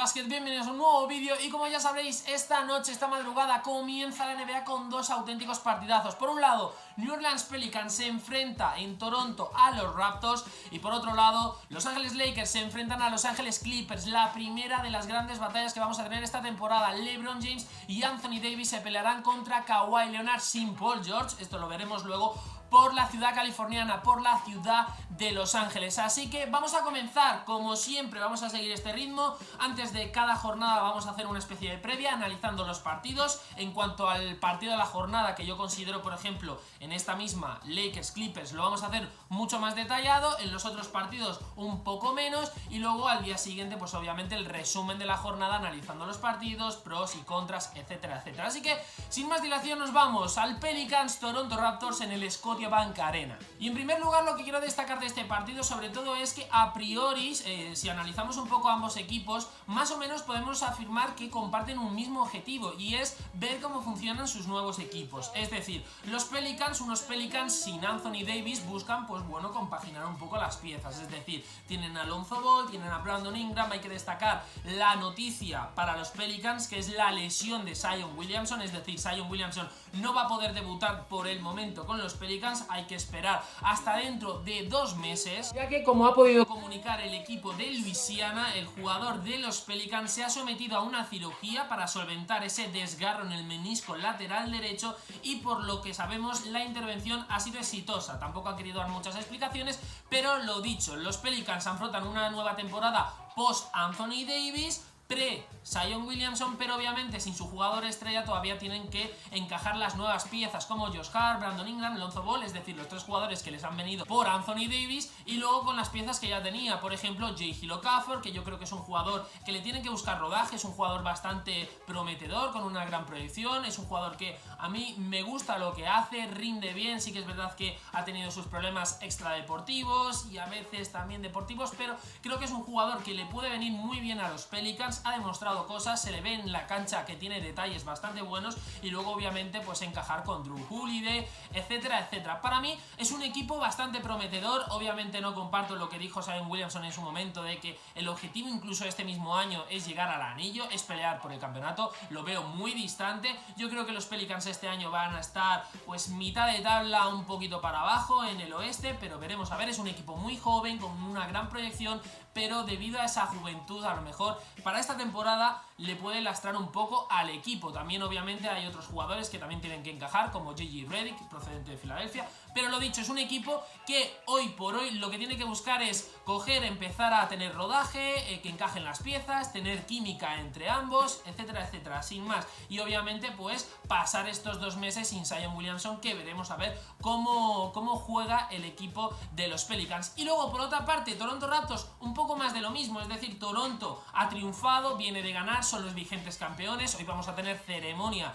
Basket, bienvenidos a un nuevo vídeo y como ya sabréis, esta noche, esta madrugada comienza la NBA con dos auténticos partidazos. Por un lado, New Orleans Pelicans se enfrenta en Toronto a los Raptors y por otro lado, Los Ángeles Lakers se enfrentan a Los Ángeles Clippers, la primera de las grandes batallas que vamos a tener esta temporada. LeBron James y Anthony Davis se pelearán contra Kawhi Leonard sin Paul George, esto lo veremos luego, por la ciudad californiana, por la ciudad de Los Ángeles. Así que vamos a comenzar, como siempre, vamos a seguir este ritmo. Antes de cada jornada vamos a hacer una especie de previa analizando los partidos. En cuanto al partido de la jornada, que yo considero, por ejemplo, en esta misma Lakers Clippers, lo vamos a hacer mucho más detallado, en los otros partidos un poco menos, y luego al día siguiente pues obviamente el resumen de la jornada analizando los partidos, pros y contras, etcétera, etcétera. Así que sin más dilación nos vamos al Pelicans Toronto Raptors en el Scotiabank Arena. Y en primer lugar lo que quiero destacar de este partido sobre todo es que a priori, si analizamos un poco ambos equipos, más o menos podemos afirmar que comparten un mismo objetivo, y es ver cómo funcionan sus nuevos equipos. Es decir, los Pelicans, unos Pelicans sin Anthony Davis, buscan pues bueno compaginar un poco las piezas, es decir, tienen a Lonzo Ball, tienen a Brandon Ingram. Hay que destacar la noticia para los Pelicans, que es la lesión de Zion Williamson, es decir, Zion Williamson no va a poder debutar por el momento con los Pelicans, hay que esperar hasta dentro de 2 meses, ya que, como ha podido comunicar el equipo de Luisiana, el jugador de los Pelicans se ha sometido a una cirugía para solventar ese desgarro en el menisco lateral derecho, y por lo que sabemos la intervención ha sido exitosa. Tampoco ha querido dar muchas explicaciones, pero lo dicho, los Pelicans afrontan una nueva temporada post Anthony Davis, pre-Zion Williamson, pero obviamente sin su jugador estrella todavía tienen que encajar las nuevas piezas como Josh Hart, Brandon Ingram, Lonzo Ball, es decir, los 3 jugadores que les han venido por Anthony Davis, y luego con las piezas que ya tenía, por ejemplo, J.J. Okafor, que yo creo que es un jugador que le tienen que buscar rodaje, es un jugador bastante prometedor, con una gran proyección, es un jugador que a mí me gusta lo que hace, rinde bien, sí que es verdad que ha tenido sus problemas extradeportivos y a veces también deportivos, pero creo que es un jugador que le puede venir muy bien a los Pelicans. Ha demostrado cosas, se le ve en la cancha que tiene detalles bastante buenos, y luego obviamente pues encajar con Drew Holiday, etcétera, etcétera. Para mí es un equipo bastante prometedor. Obviamente no comparto lo que dijo Zion Williamson en su momento, de que el objetivo incluso este mismo año es llegar al anillo, es pelear por el campeonato. Lo veo muy distante. Yo creo que los Pelicans este año van a estar pues mitad de tabla, un poquito para abajo en el oeste, pero veremos a ver. Es un equipo muy joven, con una gran proyección, pero debido a esa juventud a lo mejor para esta temporada le puede lastrar un poco al equipo. También obviamente hay otros jugadores que también tienen que encajar, como J.J. Redick, procedente de Filadelfia, pero lo dicho, es un equipo que hoy por hoy lo que tiene que buscar es coger, empezar a tener rodaje, que encajen las piezas, tener química entre ambos, etcétera, etcétera, sin más. Y obviamente pues pasar estos 2 meses sin Zion Williamson, que veremos a ver cómo juega el equipo de los Pelicans. Y luego por otra parte, Toronto Raptors, un poco más de lo mismo, es decir, Toronto ha triunfado, viene de ganar, son los vigentes campeones. Hoy vamos a tener ceremonia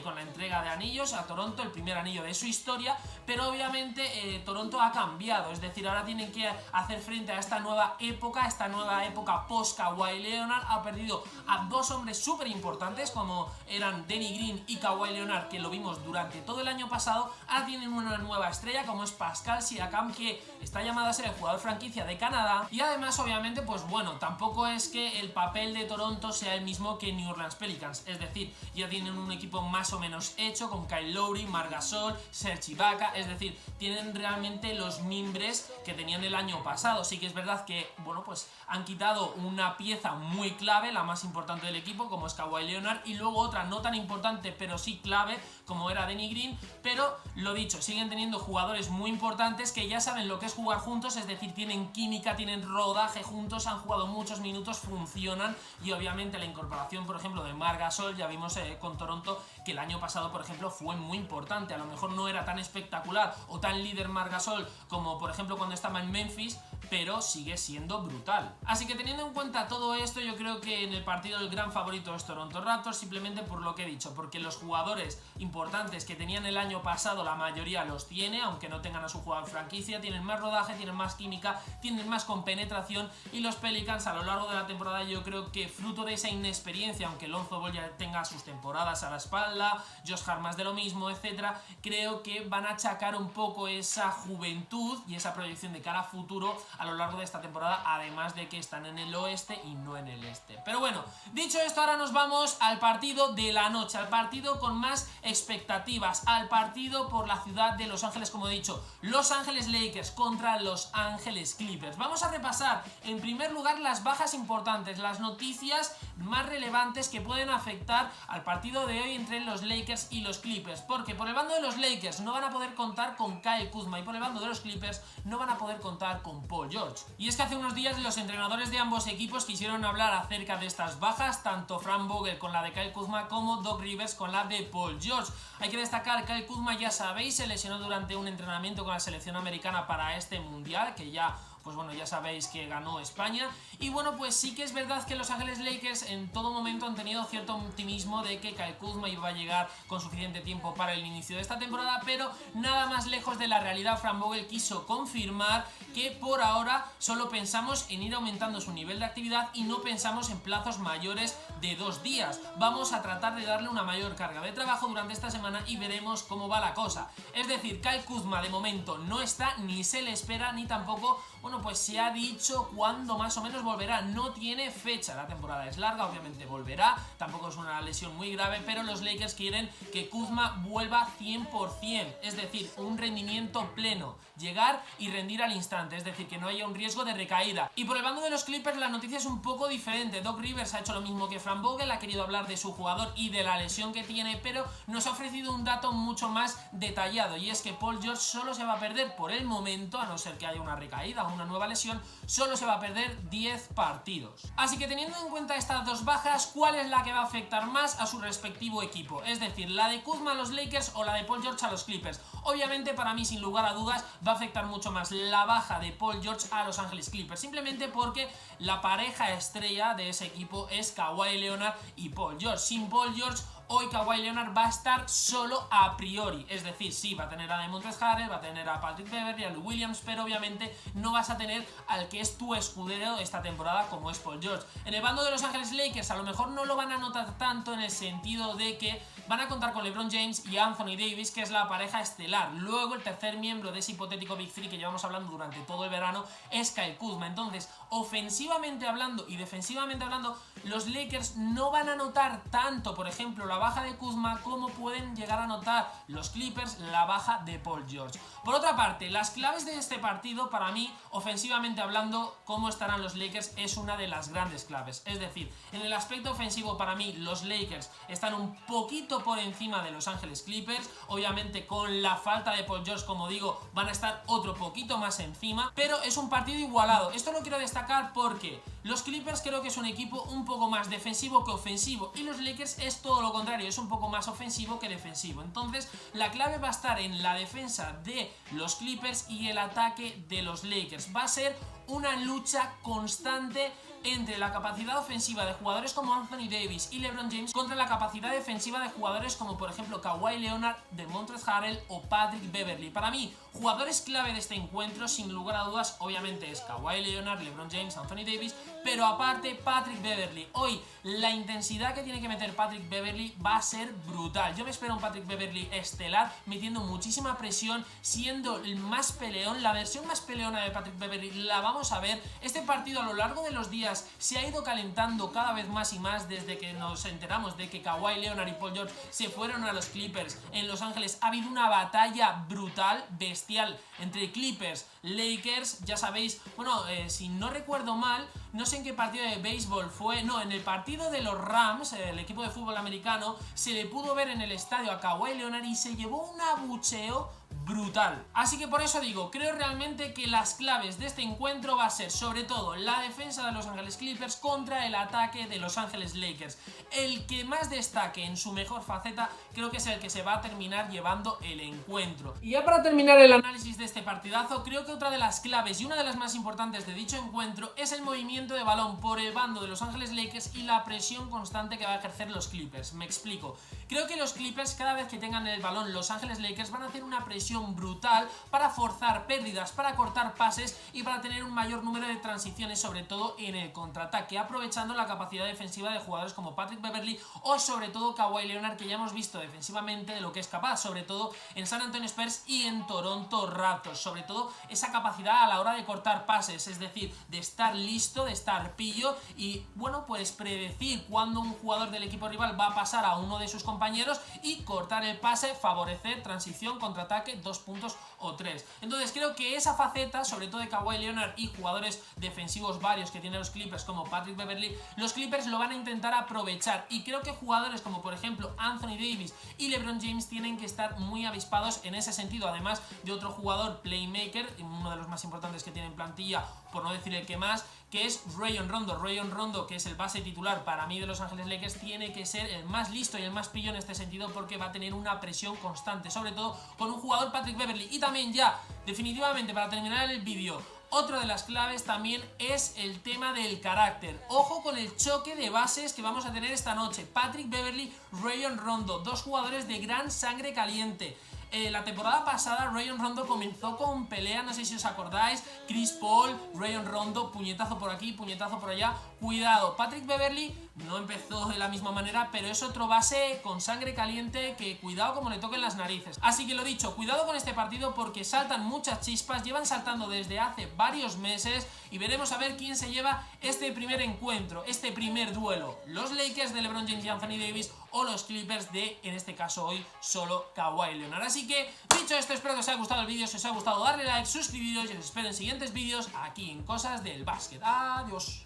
con la entrega de anillos a Toronto, el primer anillo de su historia, pero obviamente Toronto ha cambiado, es decir, ahora tienen que hacer frente a esta nueva época post-Kawhi Leonard. Ha perdido a 2 hombres súper importantes como eran Danny Green y Kawhi Leonard, que lo vimos durante todo el año pasado. Ahora tienen una nueva estrella como es Pascal Siakam, que está llamado a ser el jugador franquicia de Canadá, y además obviamente pues bueno, tampoco es que el papel de Toronto sea el mismo que New Orleans Pelicans, es decir, ya tienen un equipo más o menos hecho con Kyle Lowry, Marc Gasol, Serge Ibaka, es decir, tienen realmente los mimbres que tenían el año pasado. Sí que es verdad que bueno, pues han quitado una pieza muy clave, la más importante del equipo, como es Kawhi Leonard, y luego otra no tan importante pero sí clave como era Danny Green, pero lo dicho, siguen teniendo jugadores muy importantes que ya saben lo que es jugar juntos, es decir, tienen química, tienen rodaje juntos, han jugado muchos minutos, funcionan. Y obviamente la incorporación, por ejemplo, de Marc Gasol, ya vimos con Toronto que el año pasado, por ejemplo, fue muy importante. A lo mejor no era tan espectacular o tan líder Marc Gasol como, por ejemplo, cuando estaba en Memphis, pero sigue siendo brutal. Así que teniendo en cuenta todo esto, yo creo que en el partido el gran favorito es Toronto Raptors, simplemente por lo que he dicho, porque los jugadores importantes que tenían el año pasado, la mayoría los tiene, aunque no tengan a su jugador franquicia, tienen más rodaje, tienen más química, tienen más compenetración, y los Pelicans a lo largo de la temporada yo creo que fruto de esa inexperiencia, aunque Lonzo Ball ya tenga sus temporadas a la espalda, Josh Hart más de lo mismo, etcétera, creo que van a achacar un poco esa juventud y esa proyección de cara a futuro a lo largo de esta temporada, además de que están en el oeste y no en el este. Pero bueno, dicho esto, ahora nos vamos al partido de la noche, al partido con más expectativas, al partido por la ciudad de Los Ángeles, como he dicho, Los Ángeles Lakers contra Los Ángeles Clippers. Vamos a repasar en primer lugar las bajas importantes, las noticias más relevantes que pueden afectar al partido de hoy entre los Lakers y los Clippers, porque por el bando de los Lakers no van a poder contar con Kyle Kuzma y por el bando de los Clippers no van a poder contar con Paul George. Y es que hace unos días los entrenadores de ambos equipos quisieron hablar acerca de estas bajas, tanto Frank Vogel con la de Kyle Kuzma como Doc Rivers con la de Paul George. Hay que destacar, Kyle Kuzma, ya sabéis, se lesionó durante un entrenamiento con la selección americana para este mundial, que ya... pues bueno, ya sabéis que ganó España. Y bueno, pues sí que es verdad que Los Ángeles Lakers en todo momento han tenido cierto optimismo de que Kyle Kuzma iba a llegar con suficiente tiempo para el inicio de esta temporada, pero nada más lejos de la realidad. Frank Vogel quiso confirmar que por ahora solo pensamos en ir aumentando su nivel de actividad y no pensamos en plazos mayores de 2 días. Vamos a tratar de darle una mayor carga de trabajo durante esta semana y veremos cómo va la cosa. Es decir, Kyle Kuzma de momento no está, ni se le espera, ni tampoco, bueno, pues se ha dicho cuándo más o menos volverá. No tiene fecha, la temporada es larga, obviamente volverá, tampoco es una lesión muy grave, pero los Lakers quieren que Kuzma vuelva 100%, es decir, un rendimiento pleno, llegar y rendir al instante, es decir, que no haya un riesgo de recaída. Y por el bando de los Clippers la noticia es un poco diferente. Doc Rivers ha hecho lo mismo que Frank Vogel, ha querido hablar de su jugador y de la lesión que tiene, pero nos ha ofrecido un dato mucho más detallado, y es que Paul George solo se va a perder por el momento, a no ser que haya una recaída o una nueva lesión, solo se va a perder 10 partidos. Así que teniendo en cuenta estas dos bajas, ¿cuál es la que va a afectar más a su respectivo equipo? Es decir, la de Kuzma a los Lakers o la de Paul George a los Clippers. Obviamente para mí, sin lugar a dudas, va a afectar mucho más la baja de Paul George a Los Ángeles Clippers, simplemente porque la pareja estrella de ese equipo es Kawhi Leonard y Paul George. Sin Paul George, hoy Kawhi Leonard va a estar solo a priori, es decir, sí, va a tener a Montrezl Harrell, va a tener a Patrick Beverley, a Lou Williams, pero obviamente no vas a tener al que es tu escudero esta temporada, como es Paul George. En el bando de Los Ángeles Lakers a lo mejor no lo van a notar tanto, en el sentido de que van a contar con LeBron James y Anthony Davis, que es la pareja estelar. Luego el tercer miembro de ese hipotético Big Three que llevamos hablando durante todo el verano es Kyle Kuzma. Entonces, ofensivamente hablando y defensivamente hablando, los Lakers no van a notar tanto, por ejemplo, la baja de Kuzma como pueden llegar a notar los Clippers la baja de Paul George. Por otra parte, las claves de este partido, para mí, ofensivamente hablando, cómo estarán los Lakers es una de las grandes claves. Es decir, en el aspecto ofensivo, para mí, los Lakers están un poquito por encima de Los Ángeles Clippers. Obviamente, con la falta de Paul George, como digo, van a estar otro poquito más encima, pero es un partido igualado. Esto lo quiero destacar porque los Clippers creo que es un equipo un poco más defensivo que ofensivo, y los Lakers es todo lo contrario, es un poco más ofensivo que defensivo. Entonces la clave va a estar en la defensa de los Clippers y el ataque de los Lakers. Va a ser una lucha constante entre la capacidad ofensiva de jugadores como Anthony Davis y LeBron James contra la capacidad defensiva de jugadores como por ejemplo Kawhi Leonard, Montrezl Harrell o Patrick Beverley. Para mí, jugadores clave de este encuentro, sin lugar a dudas, obviamente es Kawhi Leonard, LeBron James, Anthony Davis, pero aparte Patrick Beverley. Hoy la intensidad que tiene que meter Patrick Beverley va a ser brutal. Yo me espero un Patrick Beverley estelar, metiendo muchísima presión, siendo el más peleón, la versión más peleona de Patrick Beverley la vamos a ver. Este partido a lo largo de los días se ha ido calentando cada vez más y más desde que nos enteramos de que Kawhi Leonard y Paul George se fueron a los Clippers en Los Ángeles. Ha habido una batalla brutal, bestial, entre Clippers, Lakers, ya sabéis, bueno, si no recuerdo mal, no sé en qué partido de béisbol fue, no, en el partido de los Rams, el equipo de fútbol americano, se le pudo ver en el estadio a Kawhi Leonard y se llevó un abucheo brutal. Así que por eso digo, creo realmente que las claves de este encuentro va a ser sobre todo la defensa de Los Ángeles Clippers contra el ataque de Los Ángeles Lakers. El que más destaque en su mejor faceta creo que es el que se va a terminar llevando el encuentro. Y ya para terminar el análisis de este partidazo, creo que otra de las claves y una de las más importantes de dicho encuentro es el movimiento de balón por el bando de Los Ángeles Lakers y la presión constante que va a ejercer los Clippers. Me explico. Creo que los Clippers, cada vez que tengan el balón Los Ángeles Lakers, van a hacer una presión presión brutal para forzar pérdidas, para cortar pases y para tener un mayor número de transiciones, sobre todo en el contraataque, aprovechando la capacidad defensiva de jugadores como Patrick Beverley o sobre todo Kawhi Leonard, que ya hemos visto defensivamente de lo que es capaz, sobre todo en San Antonio Spurs y en Toronto Raptors, sobre todo esa capacidad a la hora de cortar pases, es decir, de estar listo, de estar pillo y bueno, pues predecir cuándo un jugador del equipo rival va a pasar a uno de sus compañeros y cortar el pase, favorecer transición, contraataque, 2 puntos o 3. Entonces creo que esa faceta, sobre todo de Kawhi Leonard y jugadores defensivos varios que tienen los Clippers como Patrick Beverley, los Clippers lo van a intentar aprovechar y creo que jugadores como por ejemplo Anthony Davis y LeBron James tienen que estar muy avispados en ese sentido, además de otro jugador playmaker, uno de los más importantes que tiene en plantilla, por no decir el que más, que es Rajon Rondo. Rajon Rondo, que es el base titular para mí de Los Ángeles Lakers, tiene que ser el más listo y el más pillo en este sentido porque va a tener una presión constante, sobre todo con un jugador Patrick Beverley. Y también ya, definitivamente, para terminar el vídeo, otra de las claves también es el tema del carácter. Ojo con el choque de bases que vamos a tener esta noche. Patrick Beverley, Rajon Rondo, dos jugadores de gran sangre caliente. La temporada pasada Rajon Rondo comenzó con pelea, no sé si os acordáis, Chris Paul, Rajon Rondo, puñetazo por aquí, puñetazo por allá. Cuidado, Patrick Beverley no empezó de la misma manera, pero es otro base con sangre caliente que cuidado como le toquen las narices. Así que lo dicho, cuidado con este partido porque saltan muchas chispas, llevan saltando desde hace varios meses y veremos a ver quién se lleva este primer encuentro, este primer duelo. Los Lakers de LeBron James y Anthony Davis o los Clippers de, en este caso hoy, solo Kawhi Leonard. Así que, dicho esto, espero que os haya gustado el vídeo. Si os ha gustado, darle like, suscribiros y os espero en siguientes vídeos aquí en Cosas del Básquet. Adiós.